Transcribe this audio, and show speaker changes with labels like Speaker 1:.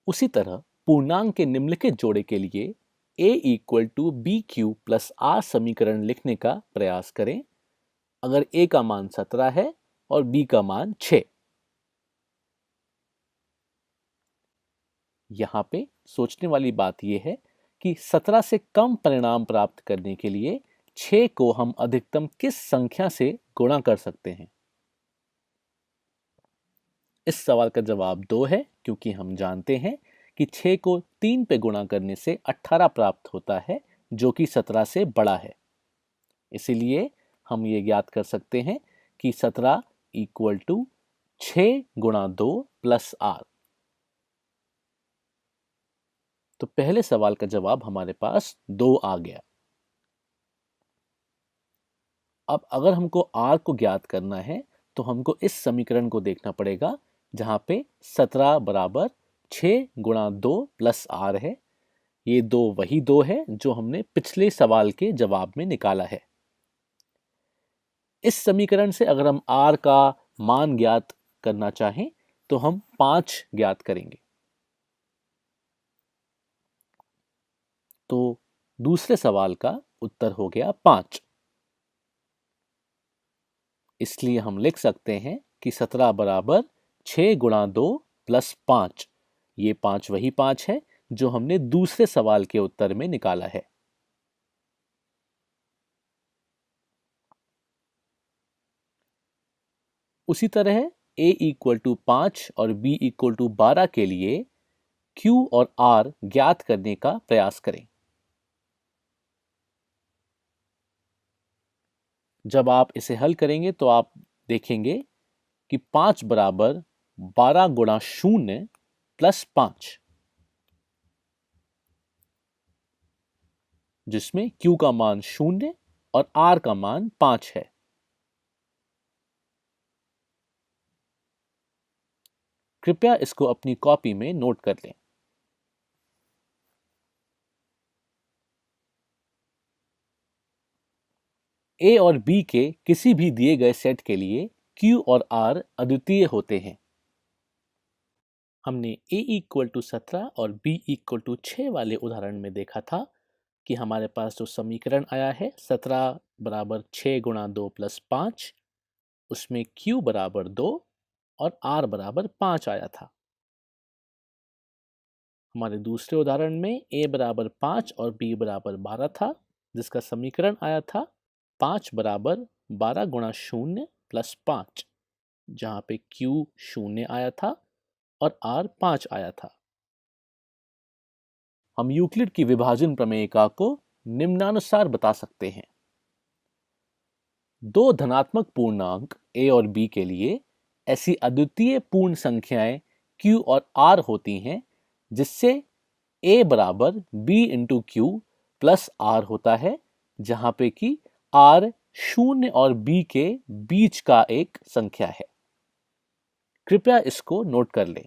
Speaker 1: उसी तरह पूर्णांक के निम्नलिखित जोड़े के लिए a equal to B Q plus R समीकरण लिखने का प्रयास करें अगर a का मान 17 है और b का मान 6। यहाँ पे सोचने वाली बात यह है कि 17 से कम परिणाम प्राप्त करने के लिए 6 को हम अधिकतम किस संख्या से गुणा कर सकते हैं। इस सवाल का जवाब 2 है, क्योंकि हम जानते हैं कि 6 को 3 पे गुणा करने से 18 प्राप्त होता है जो कि 17 से बड़ा है। इसीलिए हम ये ज्ञात कर सकते हैं कि 17 इक्वल टू 6 गुणा 2 प्लस आर। तो पहले सवाल का जवाब हमारे पास 2 आ गया। अब अगर हमको r को ज्ञात करना है तो हमको इस समीकरण को देखना पड़ेगा जहां पे 17 बराबर 6 गुणा 2 प्लस आर है। ये 2 वही 2 है जो हमने पिछले सवाल के जवाब में निकाला है। इस समीकरण से अगर हम r का मान ज्ञात करना चाहें तो हम 5 ज्ञात करेंगे। तो दूसरे सवाल का उत्तर हो गया 5। इसलिए हम लिख सकते हैं कि 17 बराबर 6 गुणा 2 प्लस 5। ये 5 वही 5 है जो हमने दूसरे सवाल के उत्तर में निकाला है। उसी तरह a इक्वल टू 5 और b इक्वल टू 12 के लिए q और r ज्ञात करने का प्रयास करें। जब आप इसे हल करेंगे तो आप देखेंगे कि 5 बराबर 12 गुणा 0 प्लस 5, जिसमें q का मान 0 और r का मान 5 है। कृपया इसको अपनी कॉपी में नोट कर लें। a और b के किसी भी दिए गए सेट के लिए q और r अद्वितीय होते हैं। हमने a इक्वल टू 17 और b इक्वल टू 6 वाले उदाहरण में देखा था कि हमारे पास जो समीकरण आया है 17 बराबर 6 गुणा 2 प्लस 5, उसमें q बराबर 2 और r बराबर 5 आया था। हमारे दूसरे उदाहरण में a बराबर 5 और b बराबर 12 था, जिसका समीकरण आया था 5 बराबर 12 गुणा 0 प्लस 5, जहाँ पे q 0 आया था और r 5 आया था। हम यूक्लिड की विभाजन प्रमेयिका को निम्नानुसार बता सकते हैं। दो धनात्मक पूर्णांक a और b के लिए ऐसी अद्वितीय पूर्ण संख्याएं q और r होती हैं जिससे a बराबर b into Q plus r होता है, जहां पे कि r 0 और b के बीच का एक संख्या है। कृपया इसको नोट कर लें।